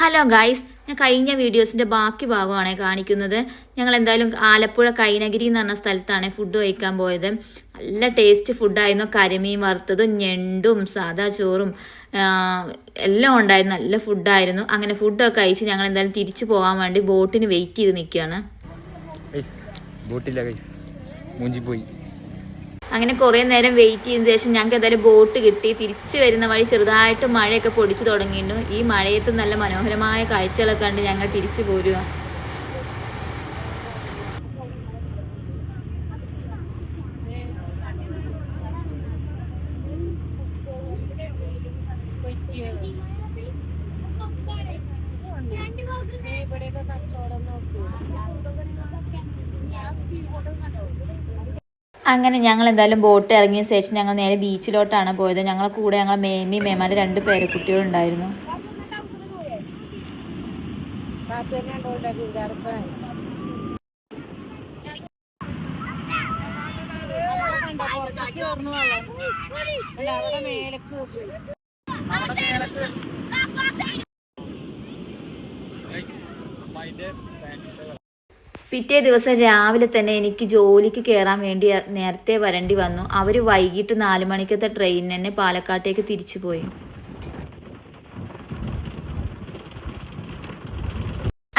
Hello guys, ഞാൻ കഴിഞ്ഞ വീഡിയോസിൻ്റെ ബാക്കി ഭാഗമാണ് കാണിക്കുന്നത്. ഞങ്ങൾ എന്തായാലും ആലപ്പുഴ കൈനഗിരി എന്ന് പറഞ്ഞ സ്ഥലത്താണ് ഫുഡ് കഴിക്കാൻ പോയത്. നല്ല ടേസ്റ്റ് ഫുഡായിരുന്നു. കരിമീൻ വറുത്തതും ഞണ്ടും സാദാ ചോറും എല്ലാം ഉണ്ടായിരുന്നു. നല്ല ഫുഡായിരുന്നു. അങ്ങനെ ഫുഡൊക്കെ കഴിച്ച് ഞങ്ങൾ എന്തായാലും തിരിച്ചു പോകാൻ വേണ്ടി ബോട്ടിന് വെയിറ്റ് ചെയ്ത് നിൽക്കുകയാണ്. അങ്ങനെ കുറേ നേരം വെയിറ്റ് ചെയ്തതിന് ശേഷം ഞങ്ങൾക്ക് എന്തായാലും ബോട്ട് കിട്ടി. തിരിച്ചു വരുന്ന വഴി ചെറുതായിട്ട് മഴയൊക്കെ പൊടിച്ചു തുടങ്ങിയിരുന്നു. ഈ മഴയത്ത് നല്ല മനോഹരമായ കാഴ്ചകളൊക്കെ കണ്ട് ഞങ്ങൾ തിരിച്ചു പോരുക. അങ്ങനെ ഞങ്ങൾ എന്തായാലും ബോട്ട് ഇറങ്ങിയ ശേഷം ഞങ്ങൾ നേരെ ബീച്ചിലോട്ടാണ് പോയത്. ഞങ്ങളെ കൂടെ ഞങ്ങളെ മേമാൻ്റെ 2 പേരക്കുട്ടികളുണ്ടായിരുന്നു. പിറ്റേ ദിവസം രാവിലെ തന്നെ എനിക്ക് ജോലിക്ക് കയറാൻ വേണ്ടി നേരത്തെ വരേണ്ടി വന്നു. അവർ വൈകിട്ട് 4 മണിക്കത്തെ ട്രെയിനിന് തന്നെ പാലക്കാട്ടേക്ക് തിരിച്ചു പോയി.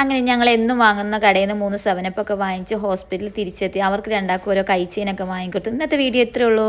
അങ്ങനെ ഞങ്ങൾ എന്നും വാങ്ങുന്ന കടയിൽ നിന്ന് 3 7up ഒക്കെ വാങ്ങിച്ച് ഹോസ്പിറ്റലിൽ തിരിച്ചെത്തി. അവർക്ക് 2 ആൾക്കും ഓരോ കൈച്ചെയിനൊക്കെ വാങ്ങിക്കൊടുത്തു. ഇന്നത്തെ വീഡിയോ ഇത്രയേ ഉള്ളൂ.